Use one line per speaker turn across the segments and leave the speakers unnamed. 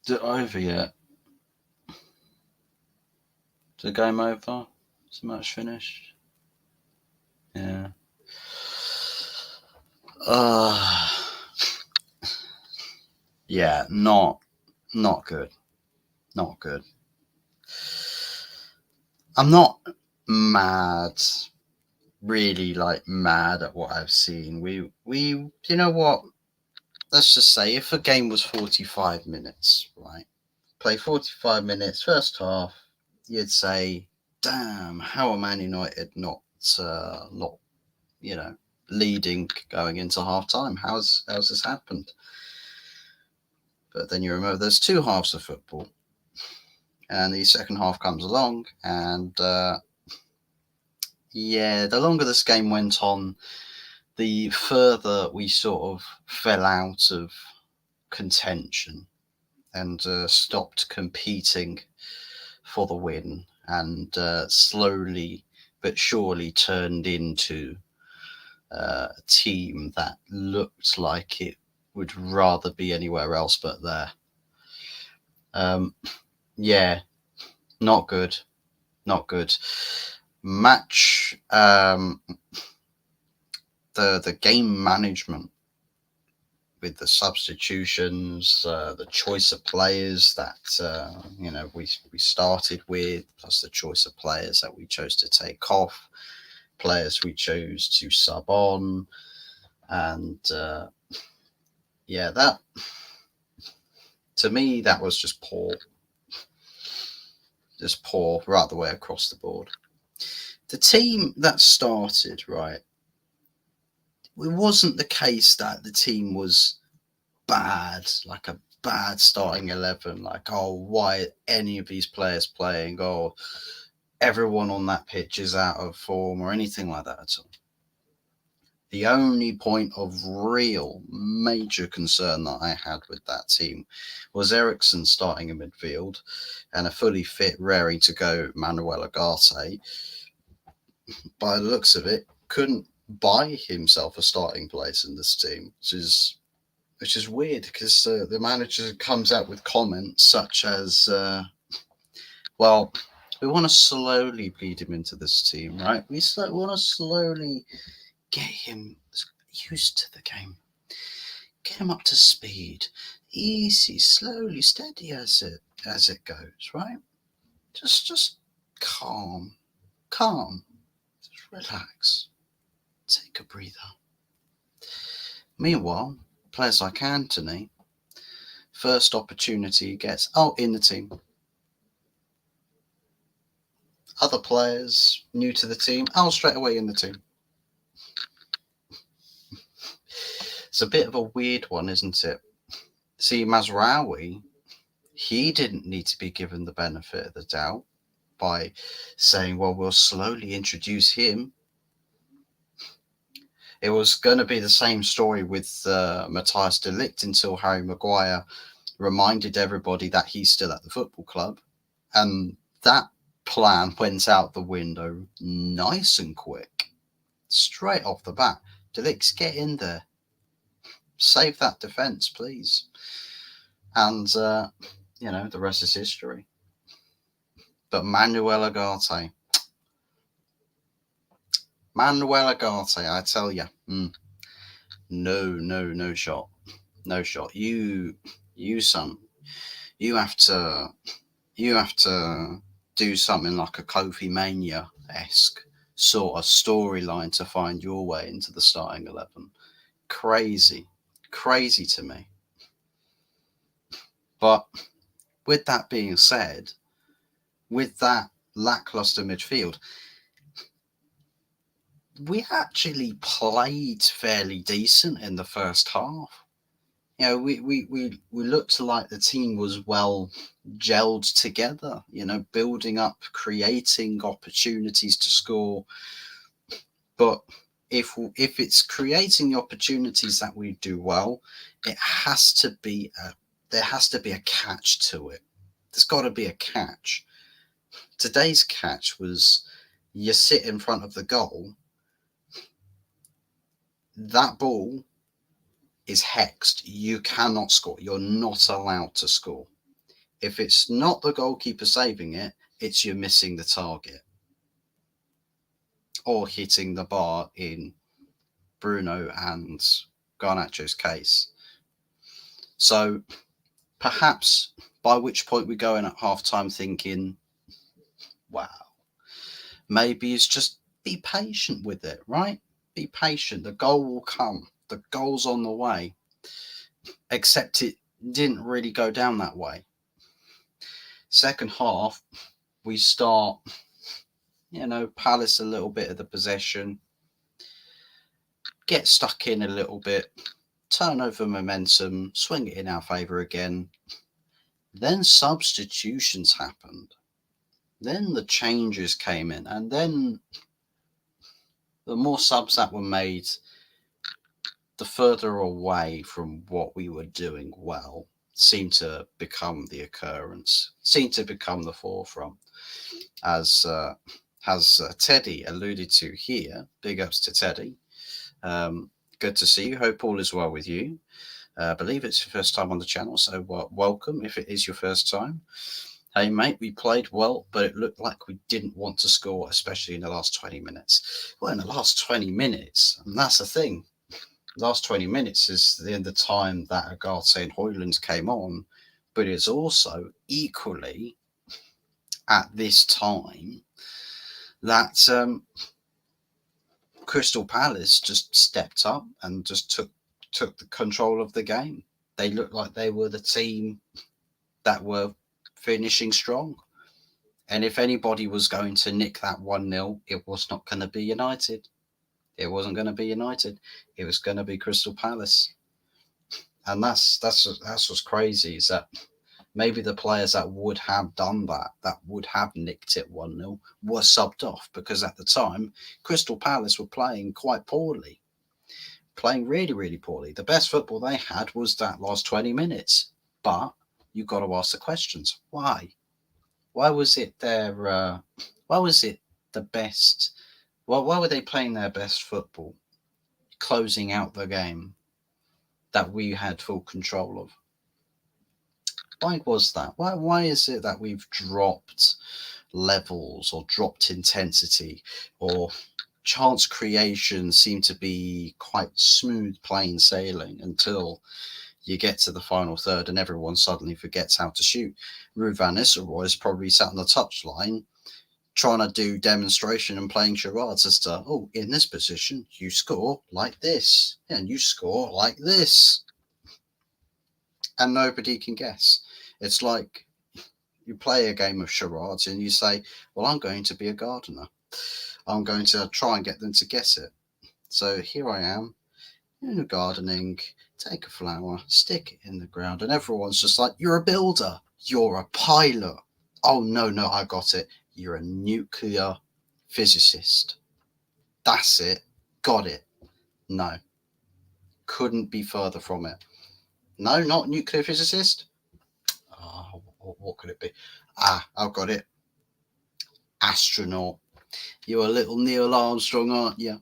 Is it over yet? Is the game over? Is the match finished? Yeah. Uh, yeah, not good. Not good. I'm not mad, really like mad at what I've seen. You know what? Let's just say if a game was 45 minutes, right? Play 45 minutes, first half, you'd say, damn, how are Man United not, you know, leading going into half time? How's this happened? But then you remember there's two halves of football, and the second half comes along, and yeah, the longer this game went on, the further we sort of fell out of contention and stopped competing for the win, and slowly but surely turned into a team that looked like it would rather be anywhere else but there. Um, yeah, not good, not good. Match the game management with the substitutions, the choice of players that we started with, plus the choice of players that we chose to take off, players we chose to sub on, and yeah, that to me that was just poor right the way across the board. The team that started right, it wasn't the case that the team was bad, like a bad starting 11, like, oh, why any of these players playing, or everyone on that pitch is out of form, or anything like that at all. The only point of real major concern that I had with that team was Eriksen starting in midfield and a fully fit, raring to go Manuel Ugarte. By the looks of it, couldn't buy himself a starting place in this team, which is weird because the manager comes out with comments such as, well, we want to slowly bleed him into this team, right? We want to slowly get him used to the game, get him up to speed, easy, slowly, steady as it goes, right? Just calm, calm, just relax, take a breather. Meanwhile, players like Anthony, first opportunity he gets, oh, in the team. Other players new to the team, oh, straight away in the team. It's a bit of a weird one, isn't it? See, Mazraoui, he didn't need to be given the benefit of the doubt by saying, well, we'll slowly introduce him. It was going to be the same story with Matthias de Ligt until Harry Maguire reminded everybody that he's still at the football club. And that plan went out the window nice and quick. Straight off the bat. De Ligt, get in there. Save that defence, please. And, the rest is history. But Manuel Ugarte, I tell you, no shot, no shot. Son, you have to, do something like a Kofi Mania esque sort of storyline to find your way into the starting 11. Crazy to me. But with that being said, with that lackluster midfield, we actually played fairly decent in the first half. We looked like the team was well gelled together, building up, creating opportunities to score. But if it's creating the opportunities that we do well, there has to be a catch to it. There's got to be a catch. Today's catch was you sit in front of the goal, that ball is hexed. You cannot score. You're not allowed to score. If it's not the goalkeeper saving it, it's you missing the target or hitting the bar in Bruno and Garnacho's case. So perhaps by which point we go in at half time thinking, wow, maybe it's just be patient with it, right? Be patient. The goal will come. The goal's on the way. Except it didn't really go down that way. Second half, we start, Palace a little bit of the possession, get stuck in a little bit, turn over momentum, swing it in our favour again. Then substitutions happened. Then the changes came in, and then the more subs that were made, the further away from what we were doing well seemed to become the occurrence, seemed to become the forefront. As Teddy alluded to here, big ups to Teddy. Good to see you. Hope all is well with you. I believe it's your first time on the channel, so welcome if it is your first time. Hey, mate, we played well, but it looked like we didn't want to score, especially in the last 20 minutes. Well, in the last 20 minutes, and that's the thing. The last 20 minutes is the time that Ugarte and Højlund came on, but it's also equally at this time that Crystal Palace just stepped up and just took the control of the game. They looked like they were the team that were finishing strong. And if anybody was going to nick that 1-0, it was not going to be United. It wasn't going to be United. It was going to be Crystal Palace. And that's what's crazy, is that maybe the players that would have done that would have nicked it 1-0, were subbed off, because at the time, Crystal Palace were playing quite poorly. Playing really, really poorly. The best football they had was that last 20 minutes. But you've got to ask the questions. Why? Why was it the best? Well, why were they playing their best football, closing out the game that we had full control of? Why was that? Why is it that we've dropped levels or dropped intensity, or chance creation seemed to be quite smooth, plain sailing until you get to the final third and everyone suddenly forgets how to shoot? Ruud van Nistelrooy is probably sat on the touchline trying to do demonstration and playing charades as to, oh, in this position, you score like this, and you score like this. And nobody can guess. It's like you play a game of charades and you say, well, I'm going to be a gardener. I'm going to try and get them to guess it. So here I am, gardening, take a flower, stick it in the ground, and everyone's just like, you're a builder, you're a pilot. Oh, no, I got it. You're a nuclear physicist. That's it. Got it. No. Couldn't be further from it. No, not nuclear physicist. Oh, what could it be? I've got it. Astronaut. You're a little Neil Armstrong, aren't you?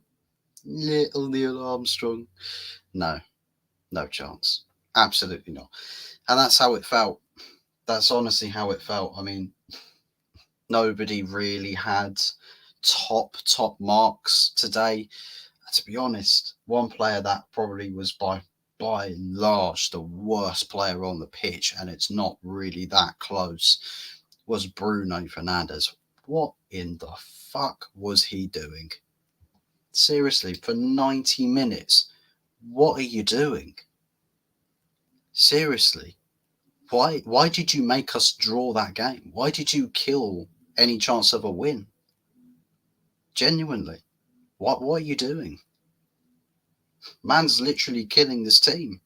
Little Neil Armstrong. No chance. Absolutely not. And that's how it felt. That's honestly how it felt. I mean, nobody really had top marks today. To be honest, one player that probably was by and large the worst player on the pitch, and it's not really that close, was Bruno Fernandes. What in the fuck was he doing? Seriously, for 90 minutes, what are you doing? Seriously, why did you make us draw that game? Why did you kill any chance of a win? Genuinely, what are you doing? Man's literally killing this team.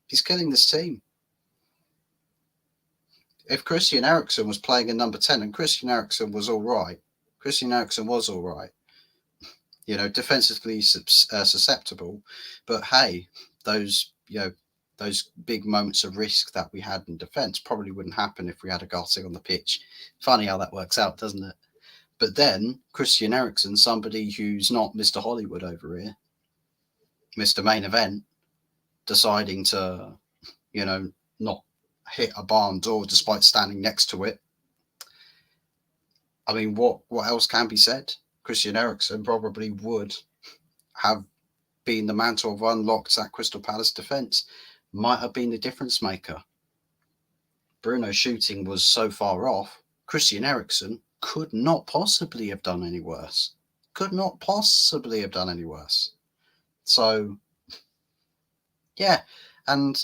He's killing this team. If Christian Eriksen was playing in number 10, and Christian Eriksen was all right, defensively susceptible, but hey, those big moments of risk that we had in defence probably wouldn't happen if we had Ugarte on the pitch. Funny how that works out, doesn't it? But then Christian Eriksen, somebody who's not Mr. Hollywood over here, Mr. Main Event, deciding to, not hit a barn door despite standing next to it. I mean, what else can be said? Christian Eriksen probably would have been the man to have unlocked that Crystal Palace defence. Might have been the difference maker. Bruno's shooting was so far off, Christian Eriksen could not possibly have done any worse. Could not possibly have done any worse. So, yeah. And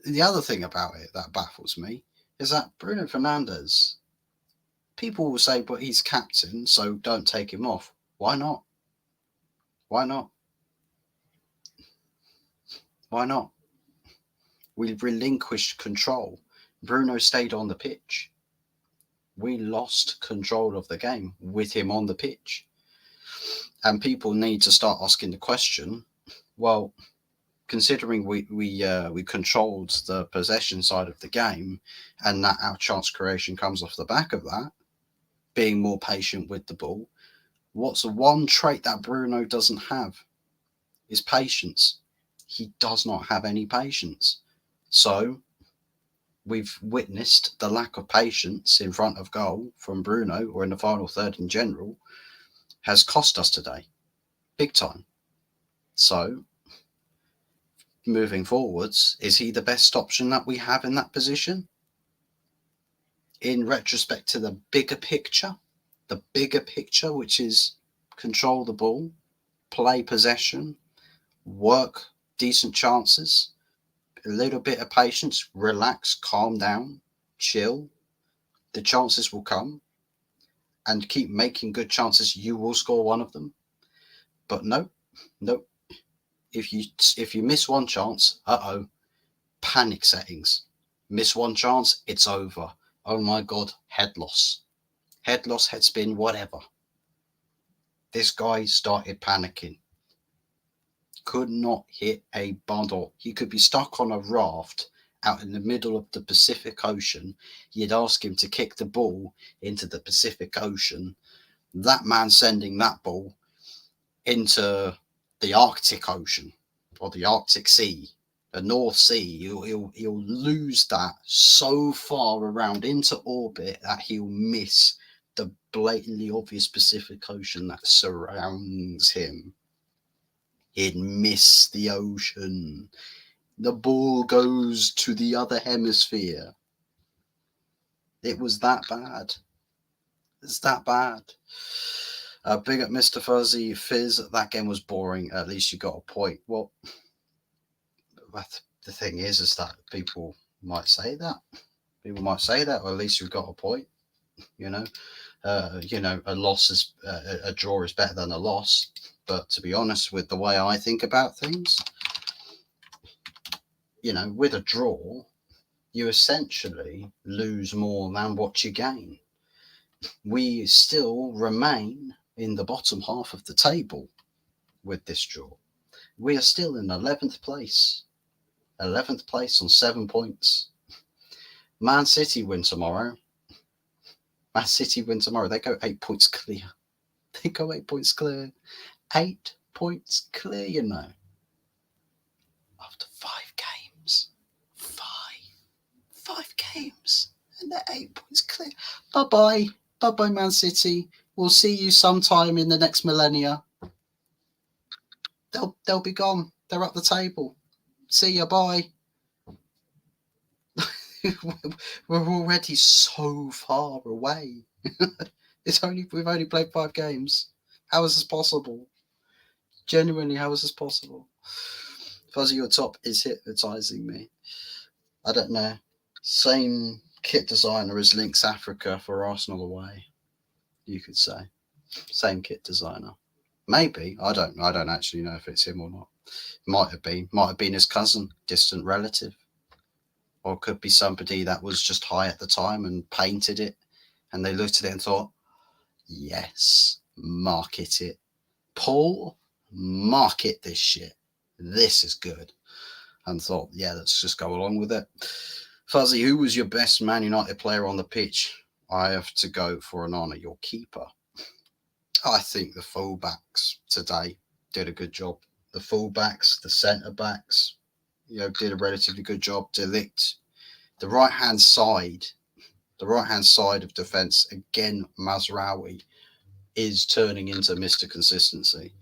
the other thing about it that baffles me is that Bruno Fernandes, people will say, but he's captain, so don't take him off. Why not? Why not? Why not? We relinquished control. Bruno stayed on the pitch. We lost control of the game with him on the pitch. And people need to start asking the question, well, considering we controlled the possession side of the game, and that our chance creation comes off the back of that, being more patient with the ball, what's the one trait that Bruno doesn't have? Is patience. He does not have any patience. So we've witnessed the lack of patience in front of goal from Bruno, or in the final third in general, has cost us today. Big time. So moving forwards, is he the best option that we have in that position? In retrospect to the bigger picture, which is control the ball, play possession, work decent chances, a little bit of patience, relax, calm down, chill. The chances will come, and keep making good chances. You will score one of them. But no. If you miss one chance, panic settings. Miss one chance, it's over. Oh my God, head loss, head spin, whatever. This guy started panicking. Could not hit a bundle. He could be stuck on a raft out in the middle of the Pacific Ocean. You'd ask him to kick the ball into the Pacific Ocean. That man sending that ball into the Arctic Ocean or the Arctic Sea, the North Sea, he'll lose that so far around into orbit that he'll miss the blatantly obvious Pacific Ocean that surrounds him. He'd miss the ocean. The ball goes to the other hemisphere. It was that bad. It's that bad. Big up Mr. Fuzzy Fizz. That game was boring. At least you got a point. Well, the thing is that people might say that. People might say that, or at least you've got a point. You know, a loss is a draw is better than a loss. But to be honest, with the way I think about things, with a draw, you essentially lose more than what you gain. We still remain in the bottom half of the table with this draw. We are still in 11th place. 11th place on 7 points. Man City win tomorrow. They go 8 points clear. 8 points clear. 8 points clear, After 5 games. 5 games. And they're 8 points clear. Bye-bye. Bye-bye, Man City. We'll see you sometime in the next millennia. They'll be gone. They're up the table. See ya. Bye. We're already so far away. We've only played 5 games. How is this possible? Genuinely, how is this possible? Fuzzy, your top is hypnotizing me. I don't know. Same kit designer as Lynx Africa for Arsenal away, you could say. Same kit designer. Maybe. I don't actually know if it's him or not. Might have been his cousin, distant relative. Or it could be somebody that was just high at the time and painted it. And they looked at it and thought, yes, market it. Paul, market this shit. This is good. And thought, yeah, let's just go along with it. Fuzzy, who was your best Man United player on the pitch? I have to go for an honour, your keeper. I think the fullbacks today did a good job. The fullbacks, the centre backs, did a relatively good job. De Ligt The right hand side, the right hand side of defence again. Mazraoui is turning into Mr. Consistency.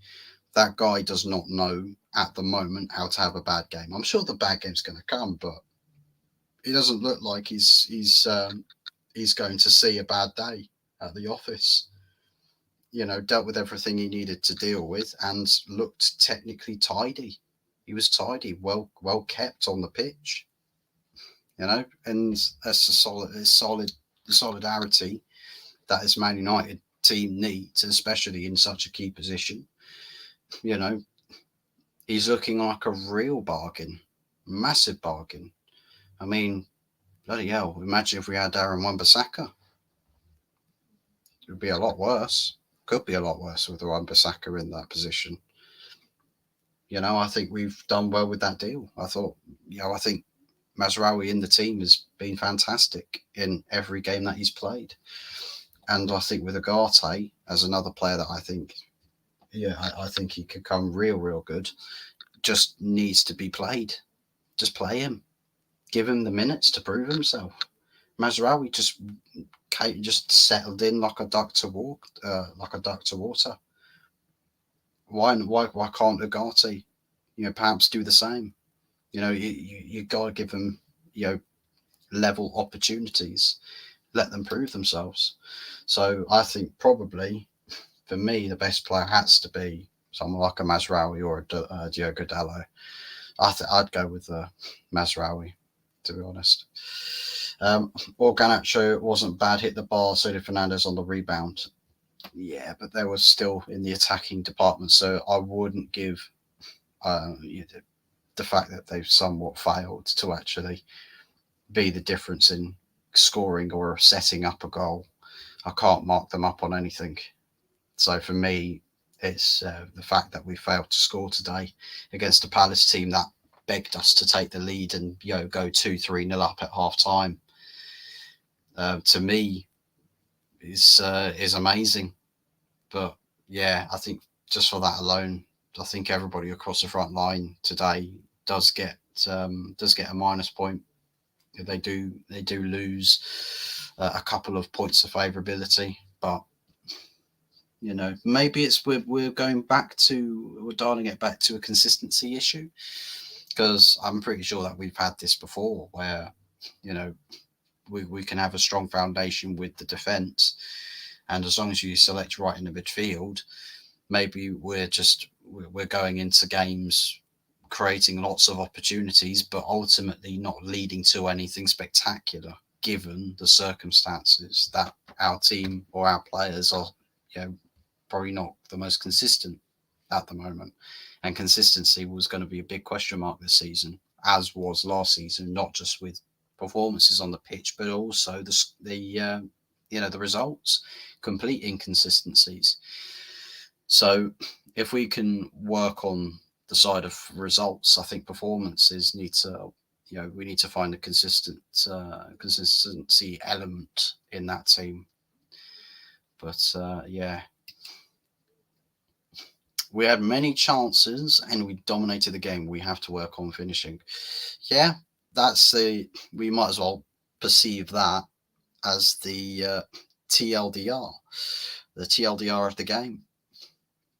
That guy does not know at the moment how to have a bad game. I'm sure the bad game's going to come, but he doesn't look like he's going to see a bad day at the office. Dealt with everything he needed to deal with and looked technically tidy. He was tidy, well kept on the pitch. And that's the solidarity that this Man United team needs, especially in such a key position. He's looking like a real bargain, massive bargain. I mean, bloody hell! Imagine if we had Aaron Wan-Bissaka. It would be a lot worse. Could be a lot worse with Wan-Bissaka in that position. I think we've done well with that deal. I think Mazraoui in the team has been fantastic in every game that he's played. And I think with Ugarte as another player that I think he could come real good. Just needs to be played. Just play him. Give him the minutes to prove himself. Mazraoui just settled in like a duck to water. Why can't Ugarte, perhaps do the same? You got to give them, level opportunities, let them prove themselves. So I think probably for me the best player has to be someone like a Mazraoui or a Diogo Dalot. I'd go with Mazraoui, to be honest. Garnacho wasn't bad, hit the bar, so did Fernandes on the rebound. Yeah, but they were still in the attacking department, so I wouldn't give the fact that they've somewhat failed to actually be the difference in scoring or setting up a goal. I can't mark them up on anything. So for me, it's the fact that we failed to score today against a Palace team that begged us to take the lead and go 2-3-0 up at half time. To me, is amazing. But yeah, I think just for that alone, I think everybody across the front line today does get a minus point. They do lose a couple of points of favourability, but maybe it's we're dialing it back to a consistency issue, because I'm pretty sure that we've had this before where we can have a strong foundation with the defence, and as long as you select right in the midfield, maybe we're going into games creating lots of opportunities, but ultimately not leading to anything spectacular, given the circumstances that our team or our players are, probably not the most consistent at the moment. And consistency was going to be a big question mark this season, as was last season, not just with performances on the pitch, but also the results, complete inconsistencies. So if we can work on the side of results, I think performances need to, we need to find a consistency element in that team. But we had many chances and we dominated the game. We have to work on finishing. Yeah, we might as well perceive that as the TLDR, the TLDR of the game.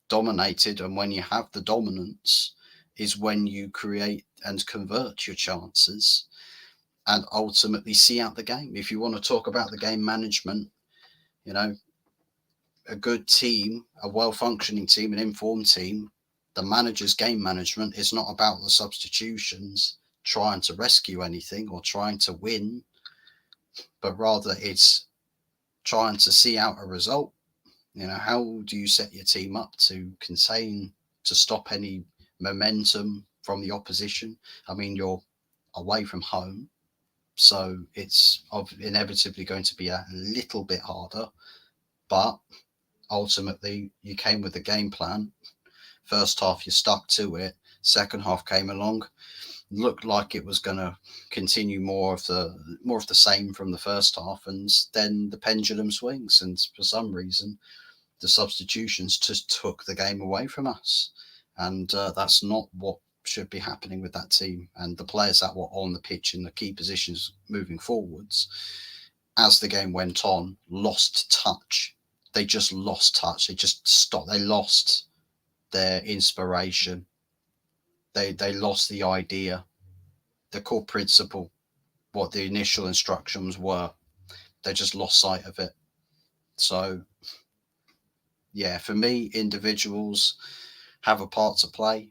Dominated, and when you have the dominance is when you create and convert your chances and ultimately see out the game. If you want to talk about the game management, a good team, a well-functioning team, an informed team, the manager's game management is not about the substitutions trying to rescue anything or trying to win, but rather it's trying to see out a result. How do you set your team up to stop any momentum from the opposition? I mean, you're away from home, so it's inevitably going to be a little bit harder, but ultimately you came with a game plan. First half, you stuck to it. Second half came along, looked like it was going to continue more of the same from the first half, and then the pendulum swings, and for some reason the substitutions just took the game away from us, and that's not what should be happening with that team, and the players that were on the pitch in the key positions moving forwards, as the game went on, lost touch. They just lost touch. They just stopped. They lost their inspiration. They lost the idea, the core principle, what the initial instructions were. They just lost sight of it. So, yeah, for me, individuals have a part to play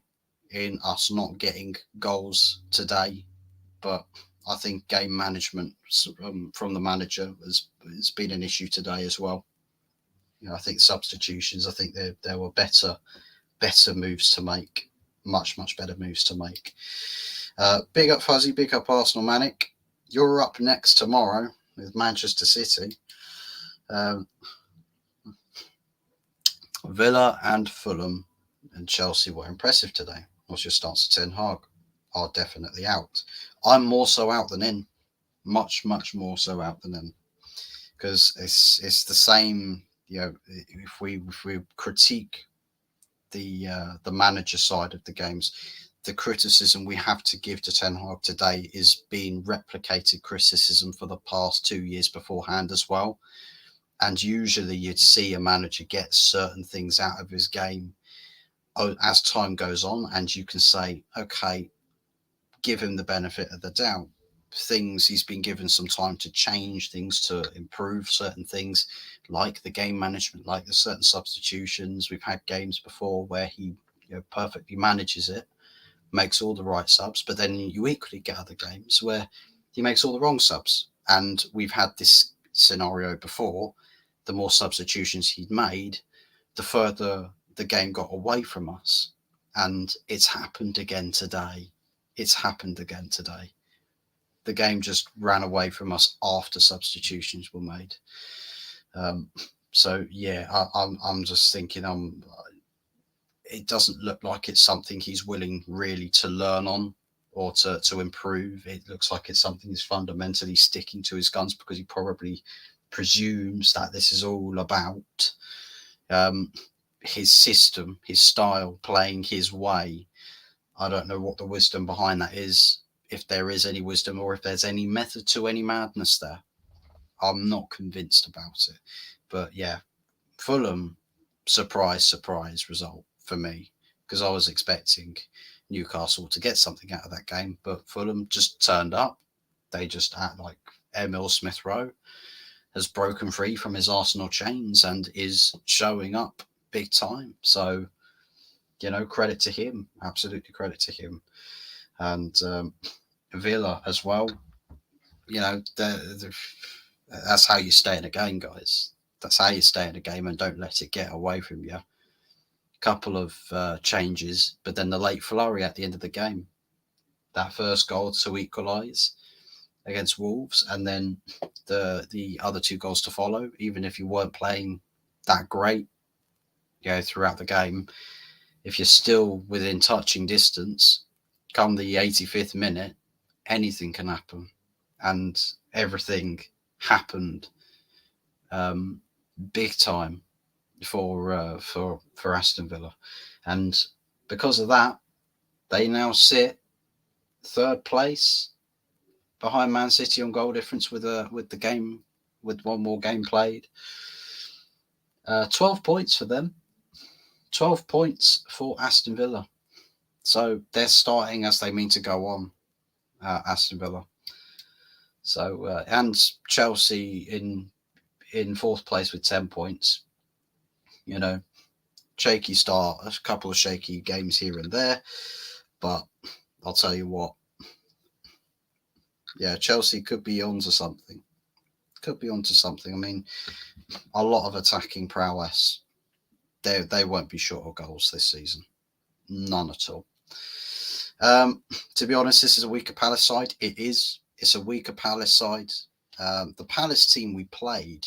in us not getting goals today, but I think game management from the manager has been an issue today as well. I think substitutions. I think there were better moves to make, much better moves to make. Big up Fuzzy, big up Arsenal Manic. You're up next tomorrow with Manchester City. Villa and Fulham and Chelsea were impressive today. What's your stance to Ten Hag? Are definitely out. I'm more so out than in. Much more so out than in. Because it's the same. If we critique the manager side of the games, the criticism we have to give to Ten Hag today is being replicated criticism for the past 2 years beforehand as well. And usually you'd see a manager get certain things out of his game as time goes on, and you can say, okay, give him the benefit of the doubt. He's been given some time to change things, to improve certain things, like the game management, like the certain substitutions. We've had games before where he perfectly manages it, makes all the right subs, but then you equally get other games where he makes all the wrong subs. And we've had this scenario before. The more substitutions he'd made, the further the game got away from us. And it's happened again today. The game just ran away from us after substitutions were made. So yeah, I'm just thinking, it doesn't look like it's something he's willing really to learn on or to improve. It looks like it's something he's fundamentally sticking to his guns, because he probably presumes that this is all about his system, his style, playing his way. I don't know what the wisdom behind that is, if there is any wisdom, or if there's any method to any madness there. I'm not convinced about it. But yeah, Fulham, surprise result for me, because I was expecting Newcastle to get something out of that game, but Fulham just turned up. They just act like Emil Smith Rowe has broken free from his Arsenal chains and is showing up big time. So, credit to him, absolutely credit to him. And Villa as well, that's how you stay in a game, guys. That's how you stay in a game and don't let it get away from you. Couple of changes, but then the late flurry at the end of the game, that first goal to equalise against Wolves, and then the other 2 goals to follow. Even if you weren't playing that great, throughout the game, if you're still within touching distance, come the 85th minute, anything can happen, and everything happened big time for Aston Villa, and because of that, they now sit 3rd place behind Man City on goal difference with one more game played. 12 points for them. 12 points for Aston Villa. So they're starting as they mean to go on, Aston Villa. So and Chelsea in 4th place with 10 points. Shaky start, a couple of shaky games here and there, but I'll tell you what. Yeah, Chelsea could be onto something. I mean, a lot of attacking prowess. They won't be short of goals this season. None at all. To be honest, this is a weaker Palace side. It is. It's a weaker Palace side. The Palace team we played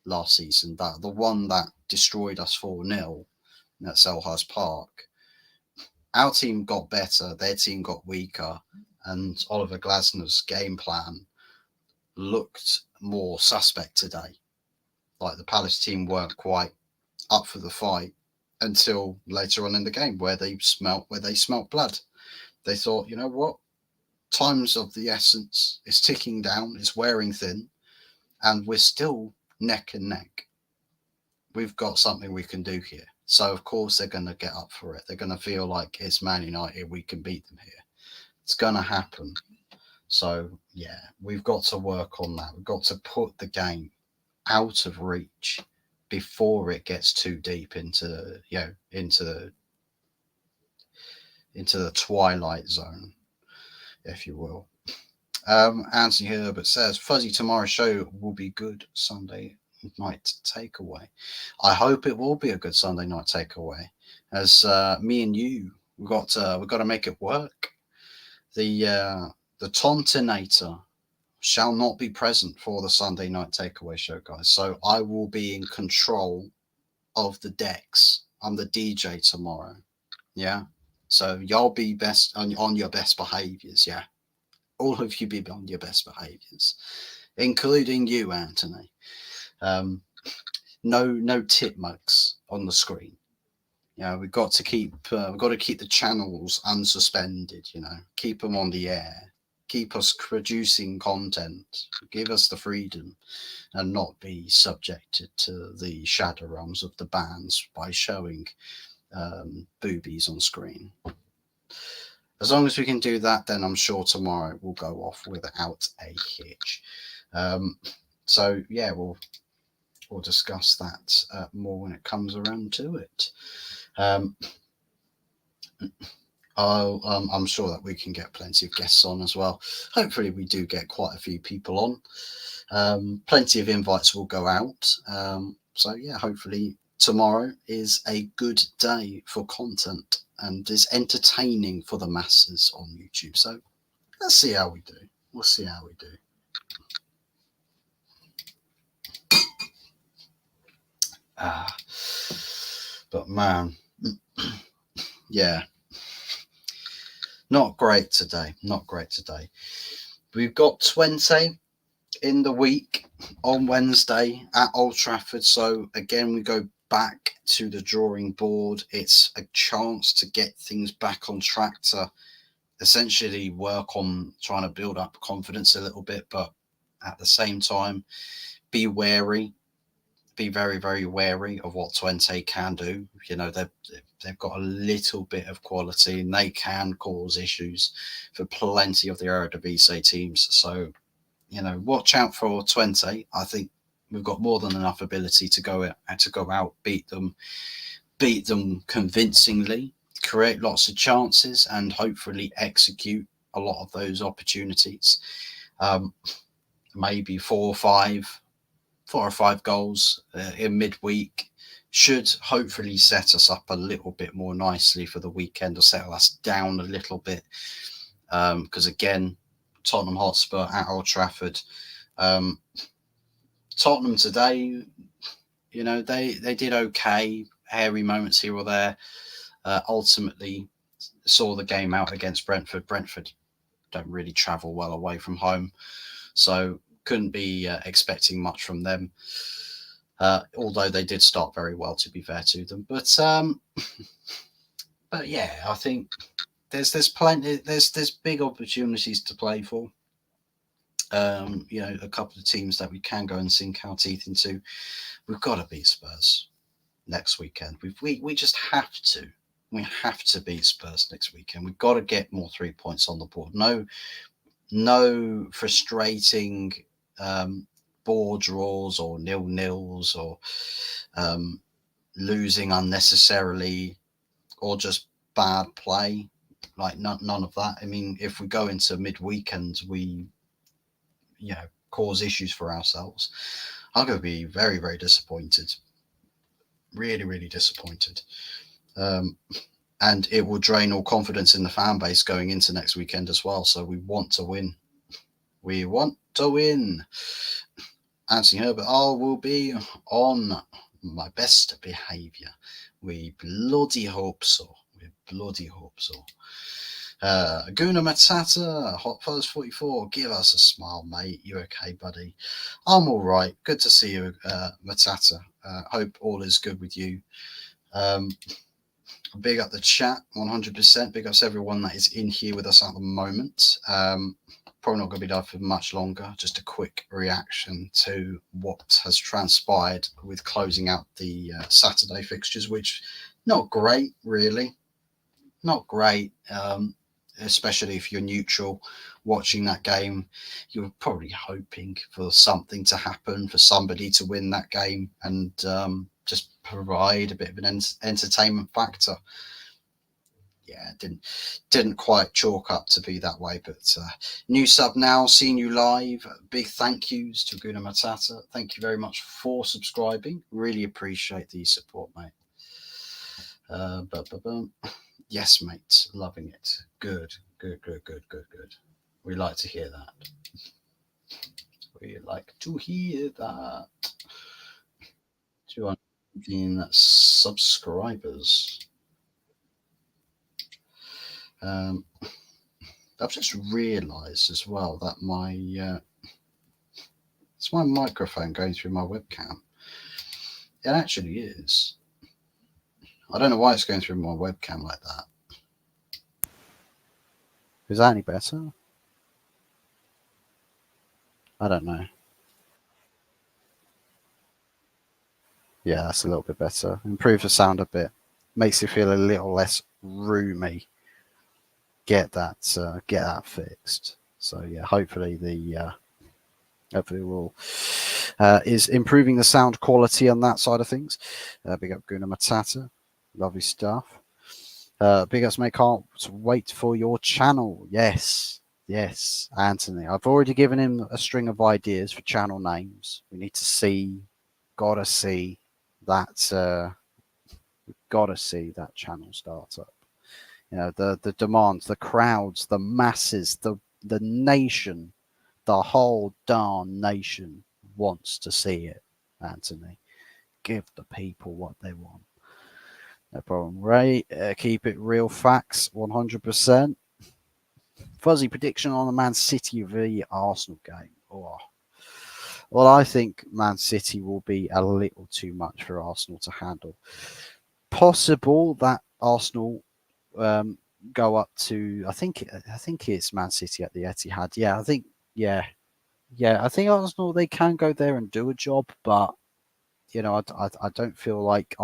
last season, the one that destroyed us 4-0 at Selhurst Park, our team got better, their team got weaker, and Oliver Glasner's game plan looked more suspect today. Like the Palace team weren't quite up for the fight until later on in the game, where they smelt blood. They thought, you know what? Times of the essence. It's ticking down. It's wearing thin, and we're still neck and neck. We've got something we can do here. So of course they're going to get up for it. They're going to feel like it's Man United. We can beat them here. It's going to happen. So yeah, we've got to work on that. We've got to put the game out of reach before it gets too deep into the twilight zone, if you will. Anthony Herbert says Fuzzy tomorrow's show will be good Sunday night takeaway. I hope it will be a good Sunday night takeaway. As me and you, we've got to make it work. The Tontinator shall not be present for the Sunday night takeaway show, guys. So I will be in control of the decks. I'm the DJ tomorrow. Yeah. So y'all be best on your best behaviors. Yeah. All of you be on your best behaviors, including you, Anthony. No tip mugs on the screen. We've got to keep the channels unsuspended. Keep them on the air. Keep us producing content. Give us the freedom, and not be subjected to the shadow realms of the bans by showing boobies on screen. As long as we can do that, then I'm sure tomorrow will go off without a hitch. So yeah, we'll discuss that more when it comes around to it. I'm sure that we can get plenty of guests on as well. Hopefully we do get quite a few people on. Plenty of invites will go out. So yeah, hopefully tomorrow is a good day for content and is entertaining for the masses on YouTube. So let's see how we do. We'll see how we do. But man, yeah, not great today. Not great today. We've got 20 in the week on Wednesday at Old Trafford. So again, we go back to the drawing board. It's a chance to get things back on track, to essentially work on trying to build up confidence a little bit, but at the same time, be wary. Be very, very wary of what Twente can do. They've got a little bit of quality, and they can cause issues for plenty of the Eredivisie teams. So, watch out for Twente. I think we've got more than enough ability to go out, beat them convincingly, create lots of chances, and hopefully execute a lot of those opportunities. Maybe 4 or 5 goals in midweek should hopefully set us up a little bit more nicely for the weekend, or settle us down a little bit. Because again, Tottenham Hotspur at Old Trafford. Tottenham today, they did okay, hairy moments here or there. Ultimately, saw the game out against Brentford. Brentford don't really travel well away from home, so couldn't be expecting much from them. Although they did start very well, to be fair to them. But yeah, I think there's plenty. There's big opportunities to play for. A couple of teams that we can go and sink our teeth into. We've got to beat Spurs next weekend. We just have to. We have to beat Spurs next weekend. We've got to get more 3 points on the board. No frustrating ball draws or 0-0s or losing unnecessarily or just bad play. Like none of that. I mean, if we go into midweek and we cause issues for ourselves, I'm going to be very, very disappointed. Really, really disappointed. And it will drain all confidence in the fan base going into next weekend as well. So we want to win. We want to win. Anthony Herbert, I will be on my best behaviour. We bloody hope so. Guna Matata, Hot Fuzz 44, give us a smile, mate. You okay, buddy? I'm all right. Good to see you, Matata. Hope all is good with you. Big up the chat, 100%. Big ups everyone that is in here with us at the moment. Probably not going to be done for much longer. Just a quick reaction to what has transpired with closing out the Saturday fixtures, which not great, really. Not great, especially if you're neutral watching that game. You're probably hoping for something to happen, for somebody to win that game, and just provide a bit of an entertainment factor. Yeah, didn't quite chalk up to be that way. But new sub now, seeing you live. Big thank yous to Guna Matata. Thank you very much for subscribing. Really appreciate the support, mate. Yes, mate, loving it. Good. We like to hear that. We like to hear that. 215 subscribers. I've just realised as well that it's my microphone going through my webcam. It actually is. I don't know why it's going through my webcam like that. Is that any better? I don't know. Yeah, that's a little bit better. Improve the sound a bit. Makes it feel a little less roomy. Get that fixed. So yeah, hopefully we'll is improving the sound quality on that side of things. Big up Guna Matata, lovely stuff. Big ups, mate. Can't wait for your channel. Yes, Anthony. I've already given him a string of ideas for channel names. We need to see, gotta see that. Gotta see that channel start up. You know, the demands, the crowds, the masses, the nation, the whole darn nation wants to see it, Anthony. Give the people what they want. No problem, Ray. Keep it real facts, 100%. Fuzzy prediction on the Man City v Arsenal game. Oh. Well, I think Man City will be a little too much for Arsenal to handle. Possible that Arsenal go up to, I think it's Man City at the Etihad. Yeah, I think Arsenal, they can go there and do a job, but you know, I don't feel like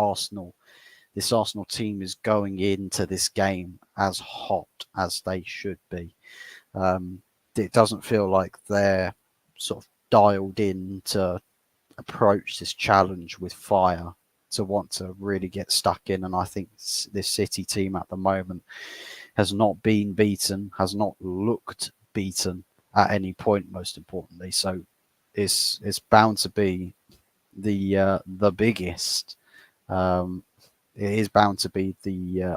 this Arsenal team is going into this game as hot as they should be. It doesn't feel like they're sort of dialed in to approach this challenge with fire, to want to really get stuck in. And I think this City team at the moment has not been beaten, has not looked beaten at any point, most importantly. So it's bound to be the biggest. It is bound to be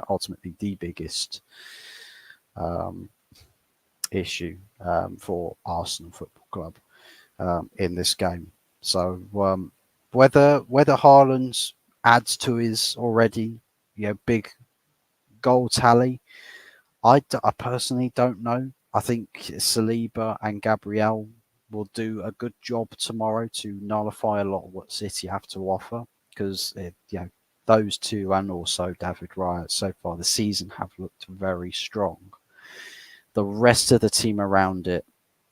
ultimately the biggest issue for Arsenal Football Club in this game. So whether Haaland adds to his already big goal tally, I personally don't know. I think Saliba and Gabriel will do a good job tomorrow to nullify a lot of what City have to offer, because those two and also David Raya so far this season have looked very strong. The rest of the team around it,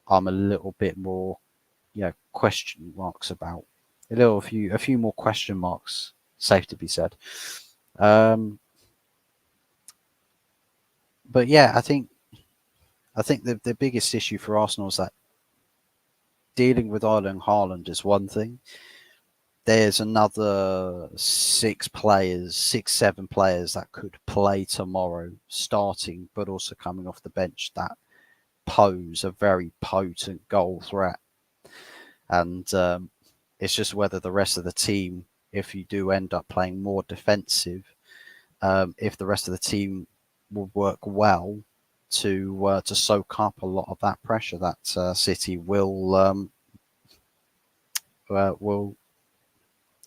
I'm a little bit more question marks about. A few more question marks, safe to be said. But yeah, I think the biggest issue for Arsenal is that dealing with Erling Haaland is one thing. There's another 7 players that could play tomorrow, starting, but also coming off the bench, that pose a very potent goal threat. And it's just whether the rest of the team, if you do end up playing more defensive, if the rest of the team will work well to soak up a lot of that pressure that City will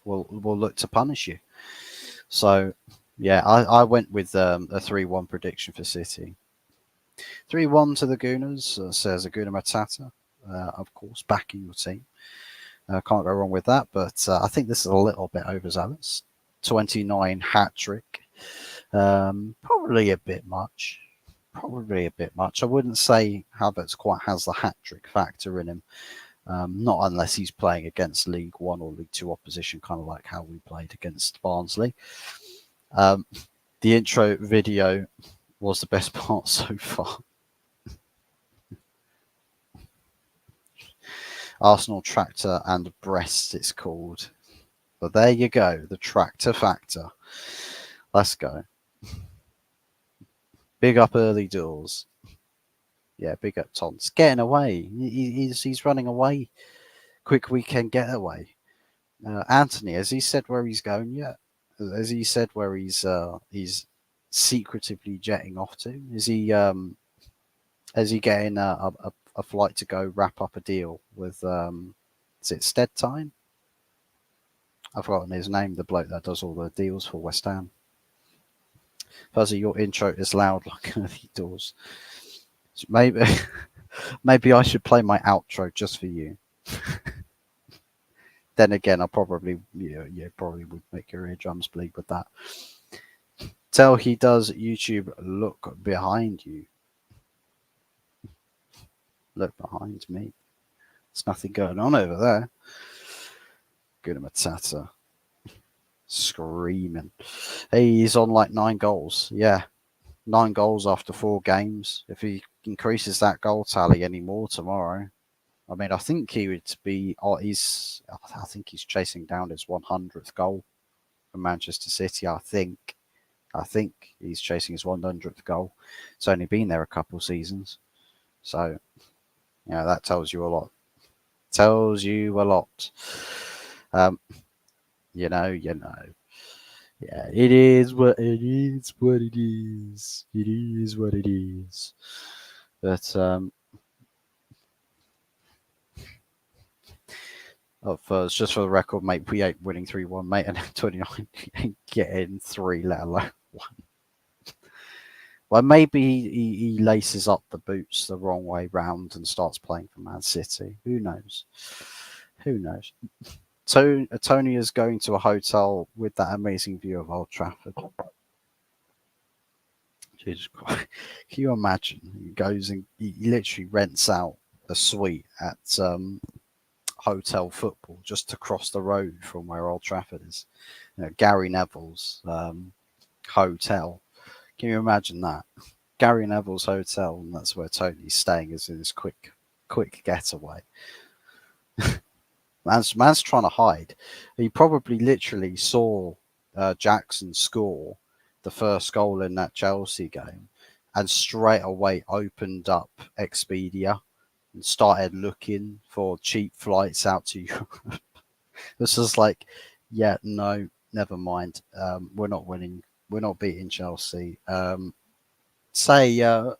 look to punish you. So yeah, I went with a 3-1 prediction for City. 3-1 to the Gooners, says Guna Matata. Of course, backing your team. Can't go wrong with that, but I think this is a little bit overzealous. 29 hat-trick.
Probably a bit much. Probably a bit much. I wouldn't say Havertz quite has the hat-trick factor in him. Not unless he's playing against League One or League Two opposition, kind of like how we played against Barnsley. The intro video was the best part so far. Arsenal Tractor and Breast, it's called. But there you go, the Tractor Factor. Let's go. Big up early doors. Yeah, big up Tons. Getting away. He's running away. Quick weekend getaway. Anthony, has he said where he's going yet? Has he said where he's secretively jetting off to? Is he getting a flight to go wrap up a deal with is it Steadtine? I've forgotten his name, the bloke that does all the deals for West Ham. Fuzzy, your intro is loud like early doors. So maybe I should play my outro just for you. Then again, I probably probably would make your eardrums bleed with that. Tell he does YouTube look behind you. Look behind me. There's nothing going on over there. Good Matata. Screaming. Hey, he's on like 9 goals. Yeah. 9 goals after 4 games. If he increases that goal tally anymore tomorrow, I mean, I think he would be. I think he's chasing down his 100th goal for Manchester City. I think he's chasing his 100th goal. It's only been there a couple seasons, so that tells you a lot. Tells you a lot. Yeah, it is what it is. What it is. It is what it is. But first, just for the record, mate, we ain't winning 3-1, mate, and 29 ain't getting 3, let alone 1. Well, maybe he laces up the boots the wrong way round and starts playing for Man City. Who knows? Who knows? Tony is going to a hotel with that amazing view of Old Trafford. Jesus Christ. Can you imagine? He goes and he literally rents out a suite at Hotel Football just across the road from where Old Trafford is. Gary Neville's hotel. Can you imagine that? Gary Neville's hotel, and that's where Tony's staying, is in his quick getaway. Man's trying to hide. He probably literally saw Jackson score the first goal in that Chelsea game and straight away opened up Expedia and started looking for cheap flights out to Europe. This is like, yeah, no, never mind. We're not winning. We're not beating Chelsea. Say, hun,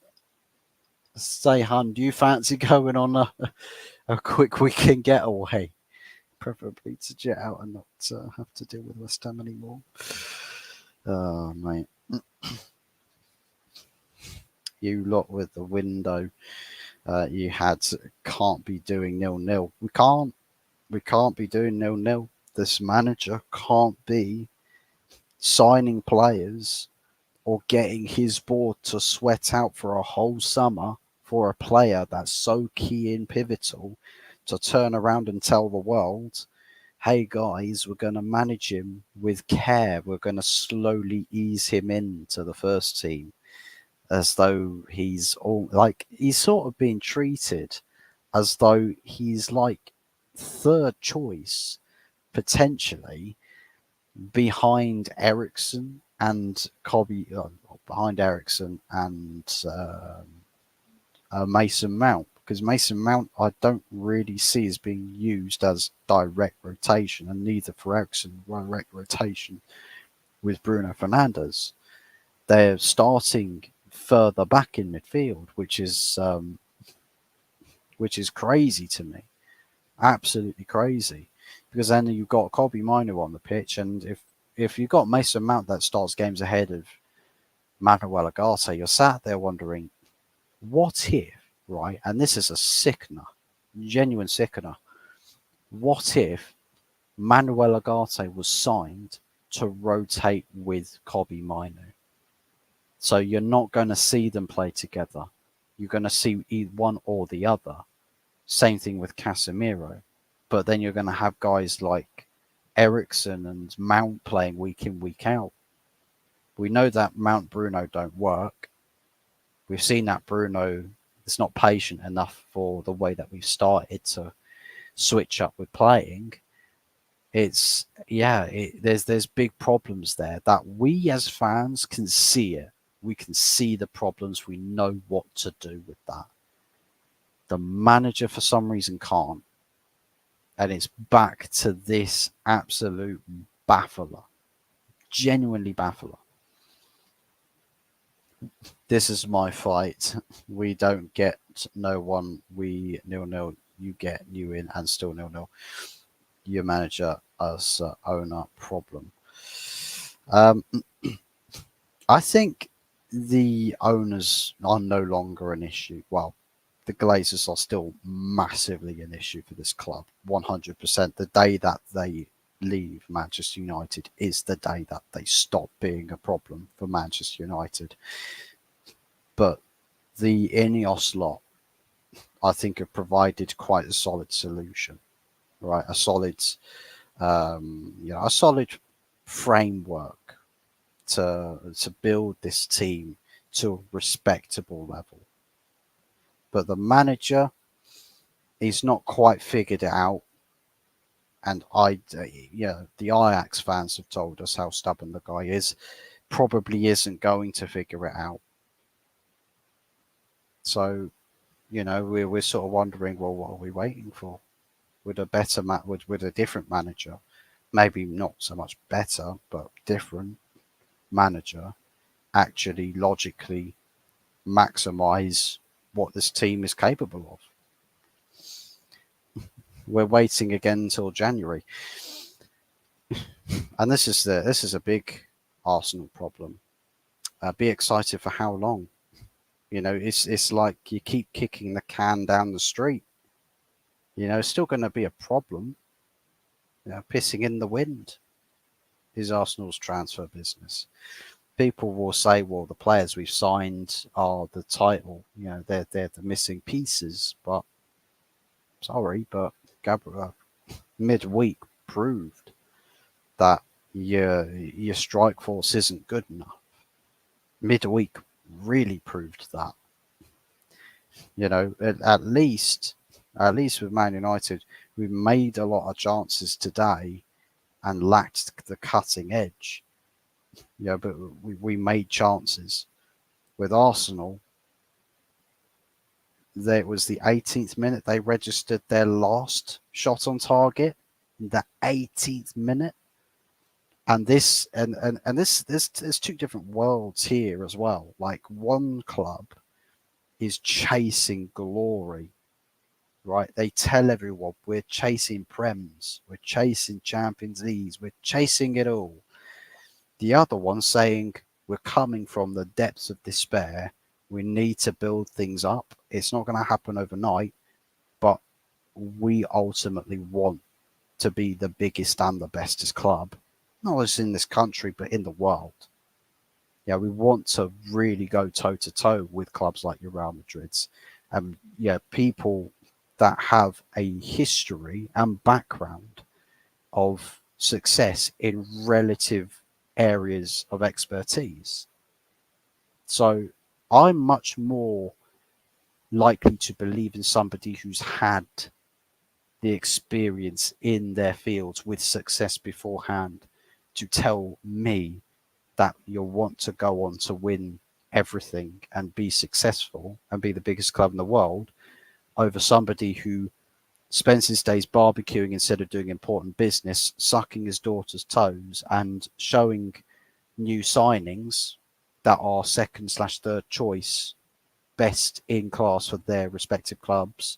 do you fancy going on a quick weekend getaway? Preferably to jet out and not have to deal with West Ham anymore. Oh, mate. You lot with the window you had can't be doing 0-0. We can't be doing 0-0. This manager can't be signing players or getting his board to sweat out for a whole summer for a player that's so key and pivotal to turn around and tell the world, hey guys, we're going to manage him with care. We're going to slowly ease him into the first team, as though he's sort of being treated as though he's like third choice potentially behind Eriksen and behind Eriksen and Mason Mount, because Mason Mount I don't really see as being used as direct rotation, and neither for Eriksen direct rotation with Bruno Fernandes. They're starting further back in midfield, which is crazy to me, absolutely crazy. Because then you've got Kobbie Mainoo on the pitch, and if you've got Mason Mount that starts games ahead of Manuel Ugarte, you're sat there wondering, what if, right? And this is a sickener, genuine sickener. What if Manuel Ugarte was signed to rotate with Kobe Minu. So you're not going to see them play together. You're going to see either one or the other. Same thing with Casemiro. But then you're going to have guys like Ericsson and Mount playing week in, week out. We know that Mount Bruno don't work. We've seen that Bruno is not patient enough for the way that we've started to switch up with playing. There's big problems there that we as fans can see it. We can see the problems. We know what to do with that. The manager, for some reason, can't. And it's back to this absolute baffler. Genuinely baffler. This is my fight. We don't get no one. We 0-0. You get you in and still 0-0. Your manager as owner problem. I think the owners are no longer an issue. Well, the Glazers are still massively an issue for this club. 100%. The day that they leave Manchester United is the day that they stop being a problem for Manchester United. But the Ineos lot, I think, have provided quite a solid solution, right? A solid framework to build this team to a respectable level. But the manager, he's not quite figured it out. And the Ajax fans have told us how stubborn the guy is. Probably isn't going to figure it out. So, we're sort of wondering, well, what are we waiting for? Would a different manager, maybe not so much better, but different manager, actually logically maximize what this team is capable of? We're waiting again until January, and this is a big Arsenal problem. Be excited for how long? It's like you keep kicking the can down the street. It's still going to be a problem. Pissing in the wind is Arsenal's transfer business. People will say, well, the players we've signed are the title. They're the missing pieces. But sorry, but Gabriel midweek proved that your strike force isn't good enough. Midweek really proved that. At least with Man United, we made a lot of chances today and lacked the cutting edge. But we made chances. With Arsenal, it was the 18th minute they registered their last shot on target. The 18th minute. And there's two different worlds here as well. Like, one club is chasing glory, right? They tell everyone we're chasing Prems, we're chasing Champions Leagues, we're chasing it all. The other one saying we're coming from the depths of despair. We need to build things up. It's not going to happen overnight, but we ultimately want to be the biggest and the bestest club, not just in this country, but in the world. We want to really go toe to toe with clubs like your Real Madrid's. People that have a history and background of success in relative areas of expertise. So I'm much more likely to believe in somebody who's had the experience in their fields with success beforehand to tell me that you'll want to go on to win everything and be successful and be the biggest club in the world, over somebody who spends his days barbecuing instead of doing important business, sucking his daughter's toes and showing new signings that are second/third choice, best in class for their respective clubs.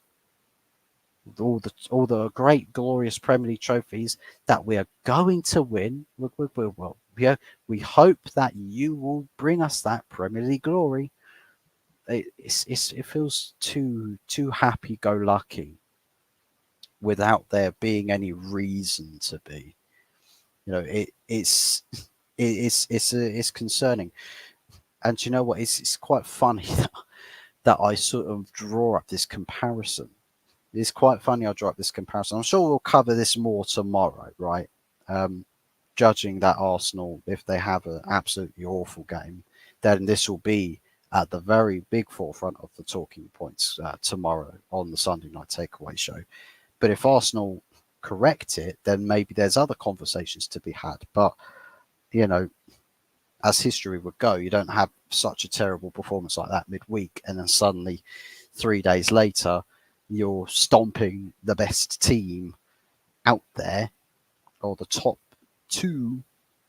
All the great, glorious Premier League trophies that we are going to win. We hope that you will bring us that Premier League glory. It feels too happy-go-lucky without there being any reason to be. You know, it's concerning. And you know what? It's quite funny that I sort of draw up this comparison. It's quite funny I draw up this comparison. I'm sure we'll cover this more tomorrow, right? Um, Judging that Arsenal, if they have an absolutely awful game, then this will be at the very big forefront of the talking points tomorrow on the Sunday Night Takeaway show. But if Arsenal correct it, then maybe there's other conversations to be had. But, you know, as history would go, you don't have such a terrible performance like that midweek, and then suddenly 3 days later, you're stomping the best team out there, or the top two,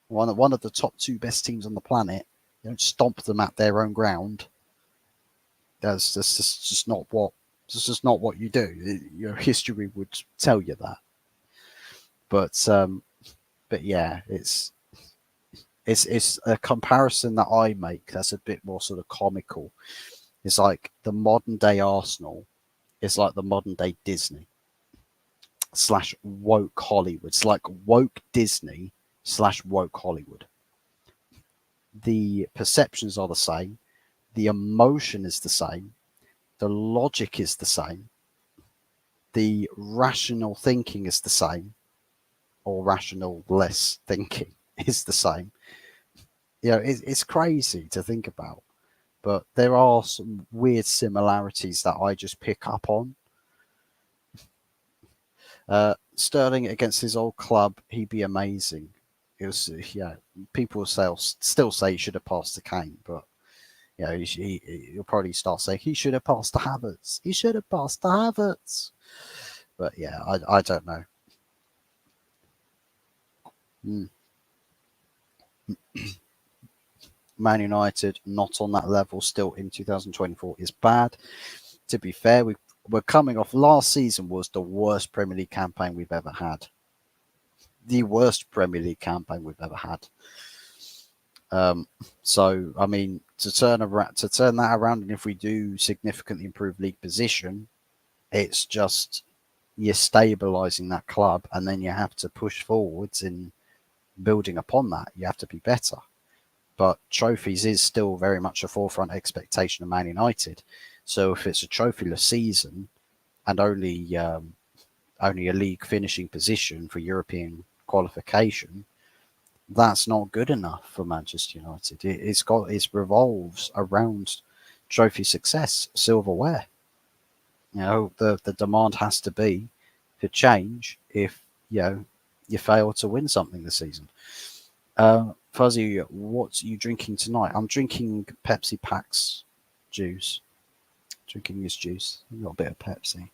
one of the top two best teams on the planet. You don't stomp them at their own ground. That's just not what. It's just not what you do. Your history would tell you that. But yeah, it's a comparison that I make that's a bit more sort of comical. It's like the modern day Arsenal is like the modern day Disney / woke Hollywood. It's like woke Disney / woke Hollywood. The perceptions are the same, the emotion is the same, the logic is the same, the rational thinking is the same, or rational less thinking is the same. You know, it's crazy to think about, but there are some weird similarities that I just pick up on. Sterling against his old club, he'd be amazing. It was, yeah. People still say he should have passed to Kane, but you know, he'll probably start saying he should have passed to Havertz. He should have passed to Havertz. But yeah, I don't know. Mm. Man United not on that level still in 2024 is bad. To be fair, we're coming off last season was the worst Premier League campaign we've ever had. The worst Premier League campaign we've ever had. So I mean, to turn that around, and if we do significantly improve league position, it's just you're stabilising that club, and then you have to push forwards in building upon that. You have to be better. But trophies is still very much a forefront expectation of Man United. So if it's a trophyless season and only a league finishing position for European qualification, that's not good enough for Manchester United. It revolves around trophy success, silverware. You know, the demand has to be for change if you fail to win something this season. Fuzzy, what are you drinking tonight? I'm drinking Pepsi Pax juice. Drinking this juice. A little bit of Pepsi.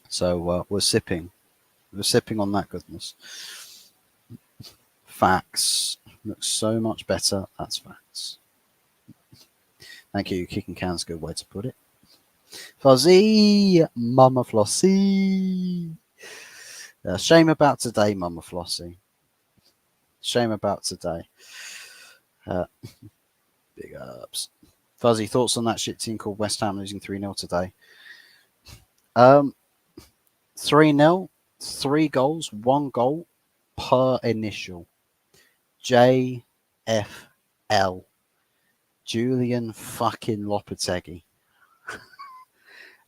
So we're sipping. We're sipping on that goodness. Facts. Looks so much better. That's facts. Thank you. Kicking can's a good way to put it. Fuzzy, Mama Flossie. Shame about today, Mama Flossie. Shame about today. Big ups. Fuzzy, thoughts on that shit team called West Ham losing 3-0 today? 3-0, 3 goals, 1 goal per initial. JFL. Julian fucking Lopetegui.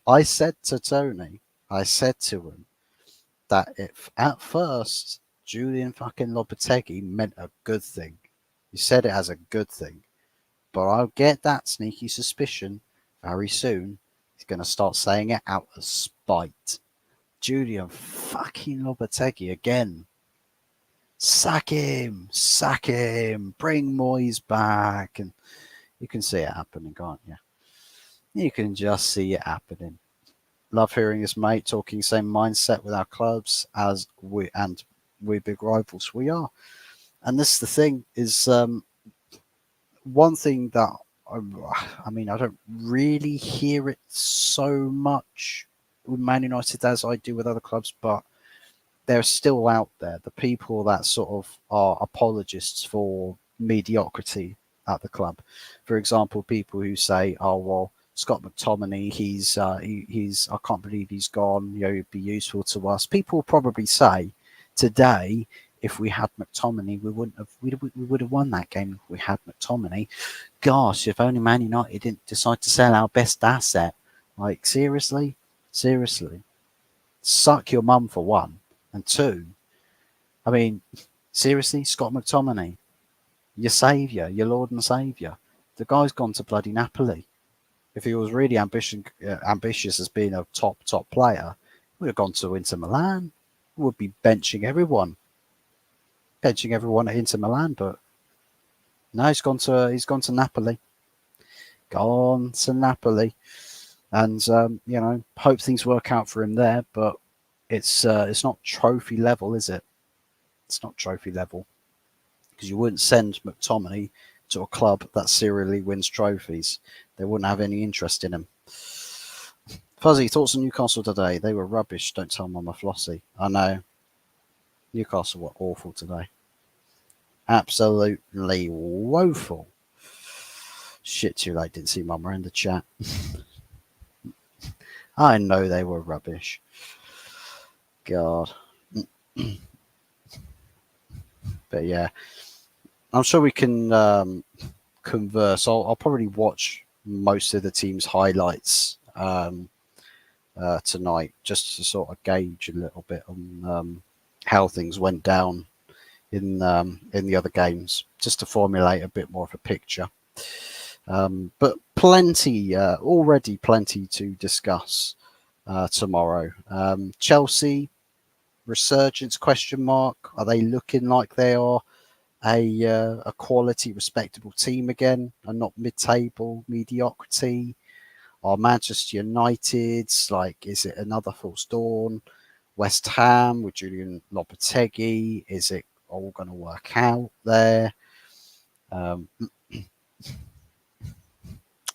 I said to Tony, I said to him that if at first Julian fucking Lopetegui meant a good thing, he said it as a good thing, but I'll get that sneaky suspicion very soon he's going to start saying it out of spite. Julian fucking Lopetegui again. Sack him, bring Moyes back. And you can see it happening, can't you? You can just see it happening. Love hearing his mate talking same mindset with our clubs as we're big rivals. We are. And this is the thing is one thing that I mean, I don't really hear it so much with Man United as I do with other clubs, but they're still out there. The people that sort of are apologists for mediocrity at the club. For example, people who say, "Oh well, Scott McTominay, he's I can't believe he's gone. You know, he'd be useful to us." People probably say today, if we had McTominay, we would have won that game if we had McTominay. Gosh, if only Man United didn't decide to sell our best asset. Like, seriously? Suck your mum for one. And two, I mean, seriously, Scott McTominay, your saviour, your Lord and Saviour. The guy's gone to bloody Napoli. If he was really ambitious as being a top player, he would have gone to Inter Milan. He would be benching everyone at Inter Milan, but no, he's gone to Napoli. Gone to Napoli. And hope things work out for him there, but it's not trophy level, is it? It's not trophy level, because you wouldn't send McTominay to a club that serially wins trophies. They wouldn't have any interest in him. Fuzzy, thoughts on Newcastle today? They were rubbish. Don't tell Mama Flossie. I know. Newcastle were awful today. Absolutely woeful. Shit, too late. Didn't see Mama in the chat. I know they were rubbish. God. But yeah, I'm sure we can converse. I'll probably watch most of the team's highlights tonight, just to sort of gauge a little bit on how things went down in the other games, just to formulate a bit more of a picture. But already plenty to discuss tomorrow. Chelsea resurgence ? Are they looking like they are a quality, respectable team again, and not mid-table mediocrity? Are Manchester United's is it another false dawn? West Ham with Julian Lopetegui, is it all going to work out there?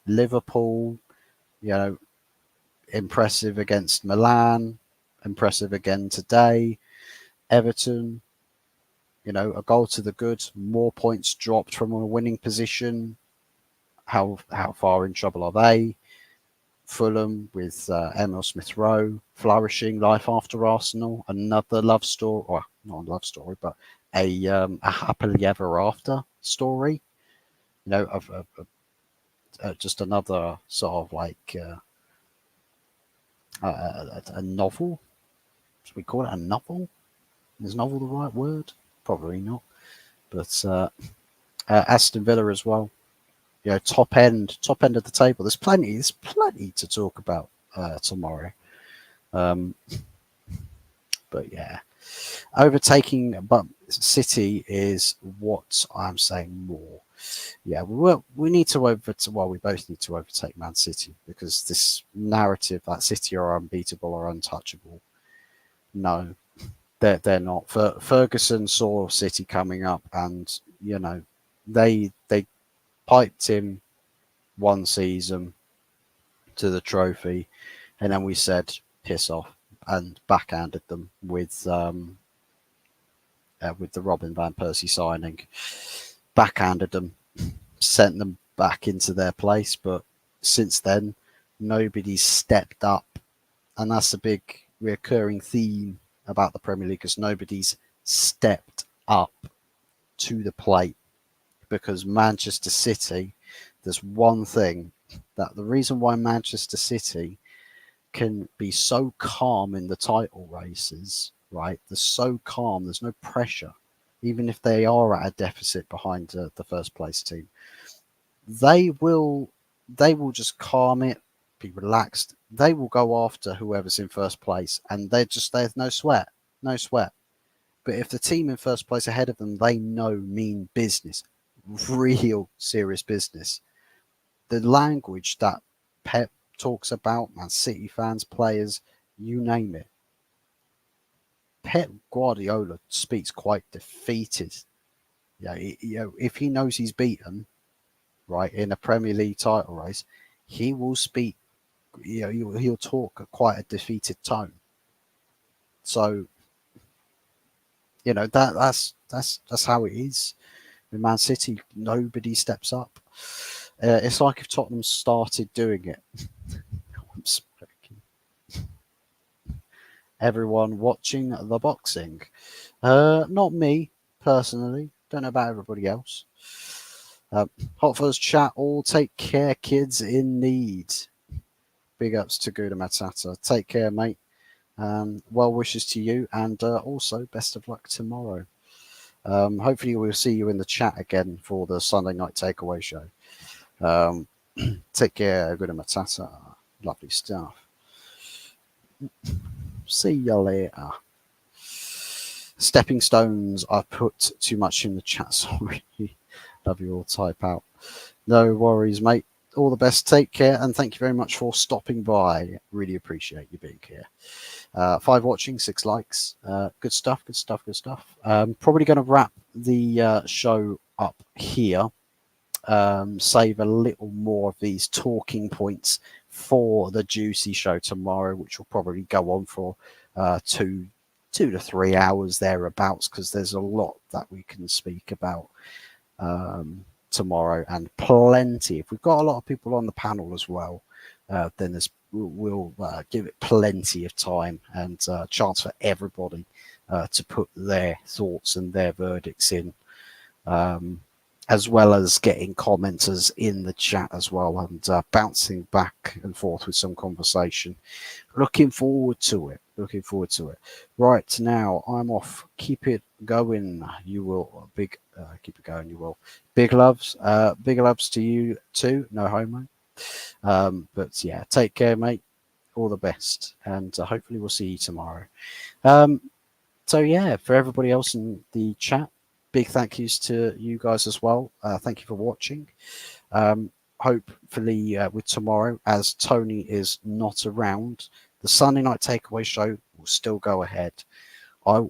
Liverpool, impressive against Milan, impressive again today. Everton, a goal to the good, more points dropped from a winning position. How far in trouble are they? Fulham with Emil Smith Rowe flourishing, life after Arsenal, another love story, or not a love story, but a happily ever after story. Of just another sort of a novel. Should we call it a novel? Is novel the right word? Probably not. But Aston Villa as well. Top end of the table. There's plenty to talk about tomorrow. But yeah, overtaking but City is what I'm saying more. Yeah, we need to we both need to overtake Man City, because this narrative that City are unbeatable or untouchable, no, they're not. Ferguson saw City coming up, and they piped him one season to the trophy, and then we said piss off and backhanded them with the Robin van Persie signing. Backhanded them, sent them back into their place, but since then nobody's stepped up, and that's a big recurring theme about the Premier League, because nobody's stepped up to the plate. Because Manchester City, there's one thing, that the reason why Manchester City can be so calm in the title races, right? They're so calm, there's no pressure, even if they are at a deficit behind the first place team. They will just calm it, be relaxed. They will go after whoever's in first place, and there's no sweat. But if the team in first place ahead of them, they know mean business, real serious business. The language that Pep talks about, Man City fans, players, you name it. Pep Guardiola speaks quite defeated. If he knows he's beaten, right, in a Premier League title race, he will speak. He'll talk quite a defeated tone. So, that's how it is. With Man City, nobody steps up. It's like if Tottenham started doing it. I'm smoking. Everyone watching the boxing. Not me personally. Don't know about everybody else. Hot Fuzz chat. All take care, kids in need. Big ups to Gouda Matata. Take care, mate. Well wishes to you, and also best of luck tomorrow. Hopefully, we'll see you in the chat again for the Sunday night takeaway show. Take care, Gouda Matata. Lovely stuff. See you later. Stepping stones. I put too much in the chat. Sorry. Love you all. Type out. No worries, mate. All the best. Take care, and thank you very much for stopping by. Really appreciate you being here. 5 watching, 6 likes. Good stuff. Good stuff. Good stuff. Probably going to wrap the show up here. Save a little more of these talking points for the juicy show tomorrow, which will probably go on for 2 to 3 hours thereabouts, because there's a lot that we can speak about tomorrow, and plenty. If we've got a lot of people on the panel as well, then we'll give it plenty of time and chance for everybody to put their thoughts and their verdicts in, as well as getting commenters in the chat as well, and bouncing back and forth with some conversation. Looking forward to it. Looking forward to it. Right, now I'm off. Keep it going. You will. Keep it going. You will. Big loves. Big loves to you too. No homo. But yeah, take care, mate. All the best, and hopefully we'll see you tomorrow. So yeah, for everybody else in the chat, big thank yous to you guys as well. Thank you for watching. Hopefully with tomorrow, as Tony is not around, the Sunday night takeaway show will still go ahead. I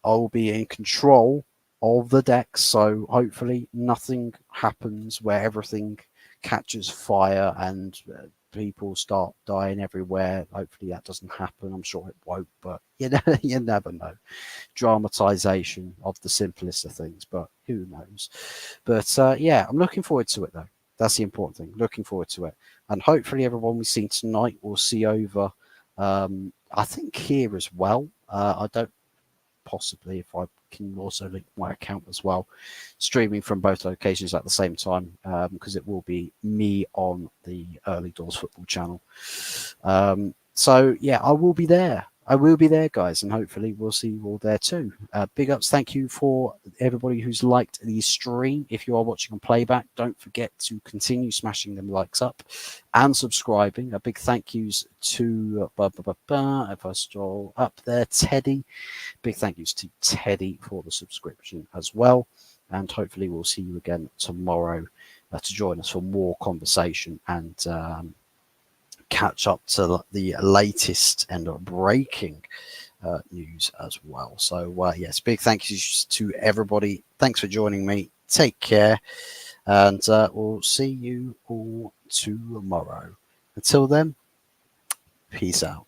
will be in control of the decks, so hopefully nothing happens where everything catches fire and people start dying everywhere. Hopefully that doesn't happen. I'm sure it won't, but you never know. Dramatization of the simplest of things, but who knows? But yeah, I'm looking forward to it though. That's the important thing. Looking forward to it, and hopefully everyone we've seen tonight will see over. I think here as well. I don't possibly, if I can also link my account as well, streaming from both locations at the same time, because it will be me on the Early Doors Football channel. So yeah, I will be there. I will be there, guys, and hopefully we'll see you all there too. Big ups. Thank you for everybody who's liked the stream. If you are watching on playback, don't forget to continue smashing them likes up and subscribing. A big thank yous to, if I scroll up there, Teddy. Big thank yous to Teddy for the subscription as well. And hopefully we'll see you again tomorrow to join us for more conversation and catch up to the latest and breaking news as well. So yes, big thank yous to everybody. Thanks for joining me. Take care, and we'll see you all tomorrow. Until then, peace out.